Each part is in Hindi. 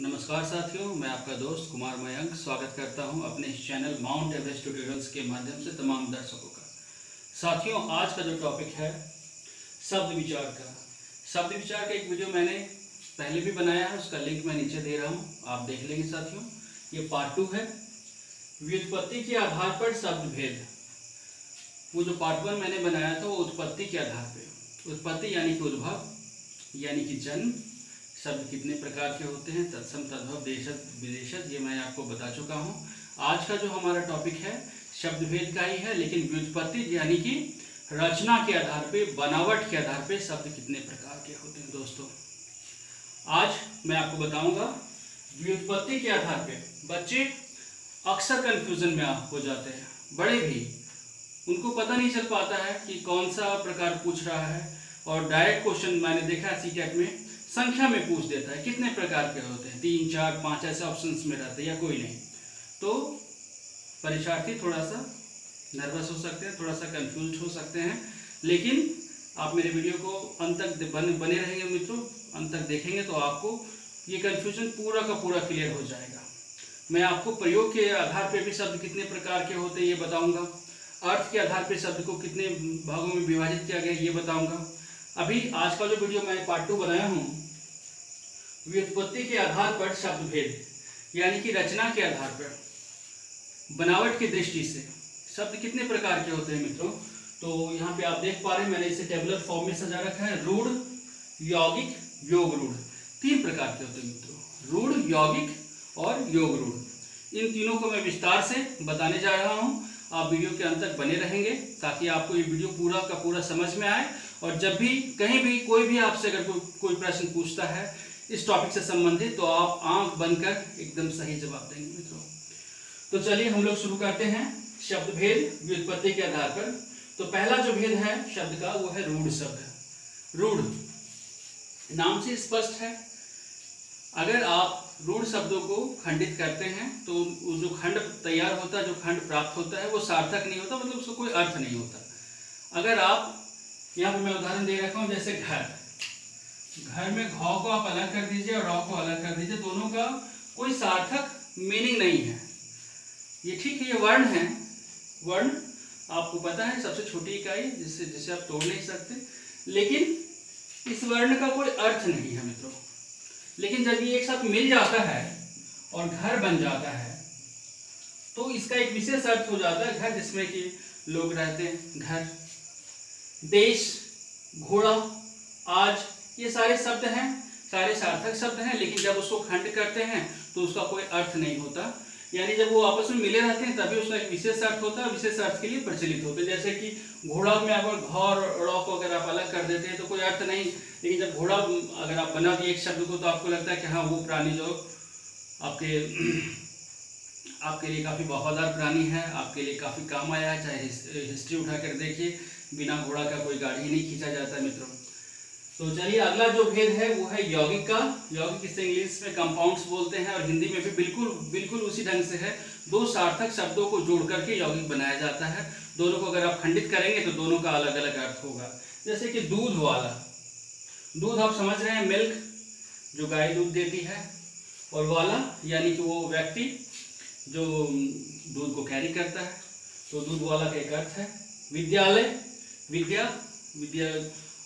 नमस्कार साथियों, मैं आपका दोस्त कुमार मयंक स्वागत करता हूं अपने इस चैनल माउंट एवरेस्ट ट्यूटोरियल्स के माध्यम से तमाम दर्शकों का। साथियों, आज का जो टॉपिक है शब्द विचार का। शब्द विचार का एक वीडियो मैंने पहले भी बनाया है, उसका लिंक मैं नीचे दे रहा हूँ, आप देख लेंगे साथियों। ये पार्ट 2 है, व्युत्पत्ति के आधार पर शब्द भेद। वो जो पार्ट 1 मैंने बनाया था वो उत्पत्ति के आधार पर। उत्पत्ति यानी कि उद्भव, यानी कि जन्म। शब्द कितने प्रकार के होते हैं, तत्सम, तद्भव, देशज, विदेशज, ये मैं आपको बता चुका हूँ। आज का जो हमारा टॉपिक है शब्द भेद का ही है, लेकिन व्युत्पत्ति यानी कि रचना के आधार पे, बनावट के आधार पे शब्द कितने प्रकार के होते हैं। दोस्तों, आज मैं आपको बताऊंगा व्युत्पत्ति के आधार पे। बच्चे अक्सर कंफ्यूजन में हो जाते हैं, बड़े भी, उनको पता नहीं चल पाता है कि कौन सा प्रकार पूछ रहा है। और डायरेक्ट क्वेश्चन मैंने देखा है सीटेट में संख्या में पूछ देता है, कितने प्रकार के होते हैं, 3, 4, 5 ऐसे ऑप्शंस में रहते हैं या कोई नहीं। तो परीक्षार्थी थोड़ा सा नर्वस हो सकते हैं, थोड़ा सा कंफ्यूज हो सकते हैं, लेकिन आप मेरे वीडियो को अंत तक बने रहेंगे मित्रों, अंत तक देखेंगे तो आपको ये कंफ्यूजन पूरा का पूरा क्लियर हो जाएगा। मैं आपको प्रयोग के आधार पर भी शब्द कितने प्रकार के होते हैं ये बताऊँगा, अर्थ के आधार पर शब्द को कितने भागों में विभाजित किया गया ये बताऊँगा। अभी आज का जो वीडियो मैं पार्ट 2 बनाया हूँ, व्युत्पत्ति के आधार पर शब्द भेद, यानी कि रचना के आधार पर, बनावट की दृष्टि से शब्द कितने प्रकार के होते हैं मित्रों। तो यहाँ पे आप देख पा रहे हैं, मैंने इसे टेबुलर फॉर्म में सजा रखा है। रूढ़, यौगिक, योग रूढ़, 3 प्रकार के होते हैं मित्रों। रूढ़, यौगिक और योग रूढ़, इन तीनों को मैं विस्तार से बताने जा रहा हूँ। आप वीडियो के अंत तक बने रहेंगे ताकि आपको ये वीडियो पूरा का पूरा समझ में आए। और जब भी कहीं भी कोई भी आपसे अगर कोई प्रश्न पूछता है इस टॉपिक से संबंधित, तो आप आंख बंद कर एकदम सही जवाब देंगे मित्रों। तो चलिए हम लोग शुरू करते हैं शब्द भेद व्युत्पत्ति के आधार पर। तो पहला जो भेद है शब्द का वो है रूढ़ शब्द। रूढ़ नाम से स्पष्ट है, अगर आप रूढ़ शब्दों को खंडित करते हैं तो जो खंड तैयार होता है, जो खंड प्राप्त होता है वो सार्थक नहीं होता, मतलब उसका कोई अर्थ नहीं होता। अगर आप यहाँ पे मैं उदाहरण दे रखा हूँ, जैसे घर में घ को आप अलग कर दीजिए और र को अलग कर दीजिए, दोनों का कोई सार्थक मीनिंग नहीं है। ये ठीक है, ये वर्ण है, वर्ण आपको पता है सबसे छोटी इकाई जिसे आप तोड़ नहीं सकते, लेकिन इस वर्ण का कोई अर्थ नहीं है मित्रों। लेकिन जब ये एक साथ मिल जाता है और घर बन जाता है तो इसका एक विशेष अर्थ हो जाता है। घर जिसमें कि लोग रहते हैं, घर, देश, घोड़ा, आज, ये सारे शब्द हैं, सारे सार्थक शब्द हैं, लेकिन जब उसको खंड करते हैं तो उसका कोई अर्थ नहीं होता। यानी जब वो आपस में मिले रहते हैं तभी उसका एक विशेष अर्थ होता है, विशेष अर्थ के लिए प्रचलित होते हैं। जैसे कि घोड़ा में अगर घ और ड़ को अगर आप अलग कर देते हैं तो कोई अर्थ नहीं, लेकिन जब घोड़ा अगर आप बना दिए एक शब्द को तो आपको लगता है कि हाँ वो प्राणी जो आपके लिए काफ़ी वफादार प्राणी है, आपके लिए काफ़ी काम आया है। चाहे हिस्ट्री उठा कर देखिए, बिना घोड़ा का कोई गाड़ी नहीं खींचा जाता मित्रों। तो चलिए अगला जो भेद है वो है यौगिक का। यौगिक इसे इंग्लिश में कंपाउंड्स बोलते हैं और हिंदी में भी बिल्कुल उसी ढंग से है। 2 सार्थक शब्दों को जोड़ करके यौगिक बनाया जाता है। दोनों को अगर आप खंडित करेंगे तो दोनों का अलग अलग अर्थ होगा। जैसे कि दूध वाला, दूध आप समझ रहे हैं, मिल्क जो गाय दूध देती है, और वाला यानी कि वो व्यक्ति जो दूध को कैरी करता है, तो दूध वाला का एक अर्थ है। विद्यालय, विद्या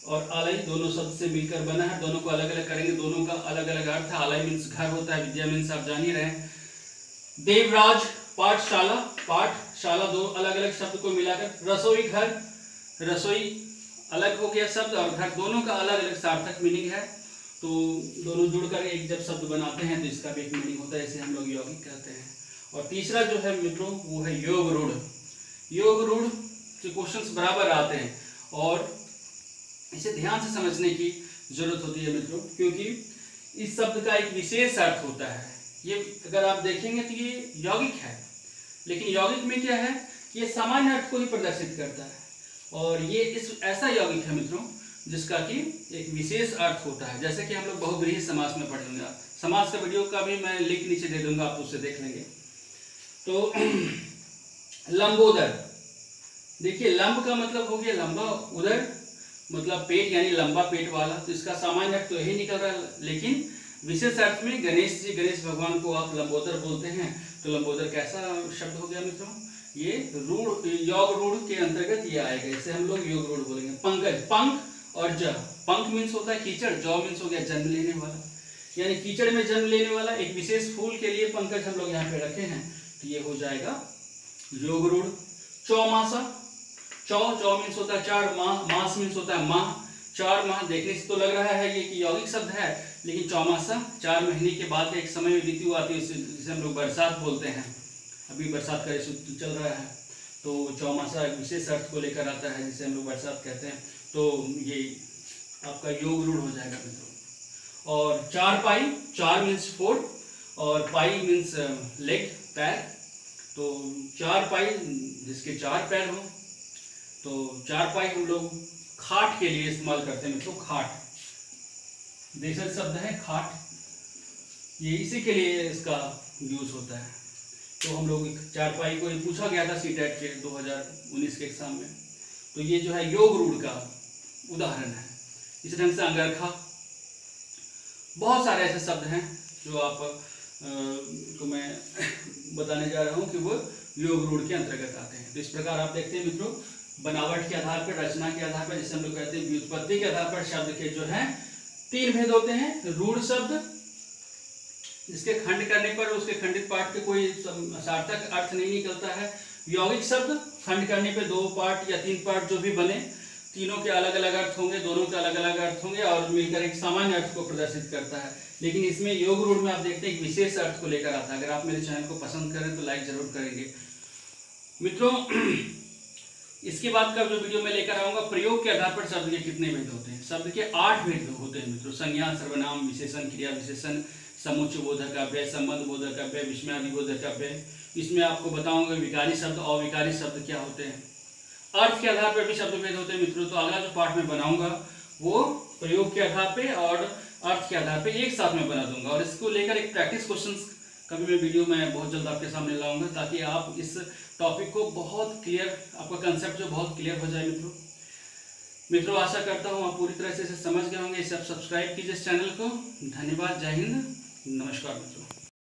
और आलय दोनों शब्द से मिलकर बना है, दोनों को अलग अलग करेंगे, दोनों का अलग अलग अर्थ है। आलय मीन्स घर होता है, विद्या मीन्स आप जान ही रहे हैं। देवराज, पाठशाला, पाठशाला, 2 अलग अलग शब्द को मिलाकर। रसोई घर, रसोई अलग हो गया शब्द और घर, दोनों का अलग अलग सार्थक मीनिंग है। तो दोनों जुड़कर एक जब शब्द बनाते हैं तो इसका भी एक मीनिंग होता है, इसे हम लोग यौगिक कहते हैं। और तीसरा जो है मित्रों वो है योग रूढ़। योग रूढ़ के क्वेश्चंस बराबर आते हैं और इसे ध्यान से समझने की जरूरत होती है मित्रों, क्योंकि इस शब्द का एक विशेष अर्थ होता है। ये अगर आप देखेंगे तो ये यौगिक है, लेकिन यौगिक में क्या है, ये सामान्य अर्थ को ही प्रदर्शित करता है। और ये ऐसा यौगिक है मित्रों जिसका कि एक विशेष अर्थ होता है। जैसे कि हम लोग बहुब्रीहि समास में पढ़ेंगे, समास का वीडियो का भी मैं लिंक नीचे दे दूंगा, आप उससे देख लेंगे। तो लंबोदर, देखिए लंब का मतलब हो गया लंबा, उदर मतलब पेट यानी लंबा पेट वाला, तो इसका सामान्य अर्थ तो यही निकल रहा है। लेकिन विशेष अर्थ में गणेश जी, गणेश भगवान को आप लंबोदर बोलते हैं, तो लंबोदर कैसा शब्द हो गया मित्रों? ये रूढ़, योग रूढ़ के अंतर्गत ये आएगा, इसे हम लोग योग रूढ़ बोलेंगे। पंकज, पंख और ज, पंख मीन्स होता है कीचड़, जौ मीन्स हो गया जन्म लेने वाला, यानी कीचड़ में जन्म लेने वाला एक विशेष फूल के लिए पंकज हम लोग यहाँ पे रखे हैं, तो ये हो जाएगा योग रूढ़। चौमासा, चौ मीन्स होता है चार, मास मीन्स होता है माह, 4 माह। देखने से तो लग रहा है ये कि यौगिक शब्द है, लेकिन चौमासा 4 महीने के बाद एक समय ऋतु आती है, जिसे हम लोग बरसात बोलते हैं। अभी बरसात का ऋतु चल रहा है, तो चौमासा एक विशेष अर्थ को लेकर आता है, जिसे हम लोग बरसात कहते हैं। तो ये आपका योग रूढ़ हो जाएगा मित्रों। और चारपाई, 4 मीन्स 4 और पाई मीन्स लेग, पैर। तो चारपाई जिसके 4 पैर हो, तो चारपाई हम लोग खाट के लिए इस्तेमाल करते हैं मित्रों। खाट देशज शब्द है, खाट, ये इसी के लिए इसका यूज होता है। तो हम लोग चारपाई को पूछा गया था सीटेट के 2019 के एग्जाम में, तो ये जो है योग रूढ़ का उदाहरण है। इस ढंग से अंगरखा, बहुत सारे ऐसे शब्द हैं जो आप को मैं बताने जा रहा हूँ कि वो योग रूढ़ के अंतर्गत आते हैं। तो इस प्रकार आप देखते हैं मित्रों, बनावट के आधार पर, रचना के आधार पर, जिसे हम लोग कहते हैं व्युत्पत्ति के आधार पर शब्द के जो है 3 भेद होते हैं। रूढ़ शब्द जिसके खंड करने पर उसके खंडित पाठ के कोई सार्थक अर्थ नहीं निकलता है। यौगिक शब्द खंड करने पे 2 पार्ट या 3 पार्ट जो भी बने, तीनों के अलग अलग अर्थ होंगे, दोनों के अलग अलग अर्थ होंगे और मिलकर एक सामान्य अर्थ को प्रदर्शित करता है। लेकिन इसमें योग रूढ़ में आप देखते हैं एक विशेष अर्थ को लेकर आता है। अगर आप मेरे चैनल को पसंद करें तो लाइक जरूर करेंगे मित्रों। इसके बाद का जो वीडियो मैं लेकर आऊंगा, प्रयोग के आधार पर शब्द के कितने भेद होते हैं। शब्द के 8 भेद होते हैं मित्रों। संज्ञा, सर्वनाम, विशेषण, क्रिया विशेषण, समुच्चय बोधक अव्यय, संबंध बोधक अव्यय, विस्मयादि बोधक अव्यय। इसमें आपको बताऊंगा विकारी शब्द, अविकारी शब्द क्या होते हैं। अर्थ के आधार पर भी शब्द भेद होते हैं मित्रों। तो अगला जो पाठ में बनाऊंगा वो प्रयोग के आधार पे और अर्थ के आधार पे एक साथ में बना दूंगा, और इसको लेकर एक प्रैक्टिस क्वेश्चंस कभी मैं वीडियो में बहुत जल्द आपके सामने लाऊंगा, ताकि आप इस टॉपिक को बहुत क्लियर, आपका कंसेप्ट जो बहुत क्लियर हो जाए मित्रों। आशा करता हूँ आप पूरी तरह से इसे समझ गए होंगे। इसे आप सब्सक्राइब कीजिए इस चैनल को। धन्यवाद, जय हिंद, नमस्कार मित्रों।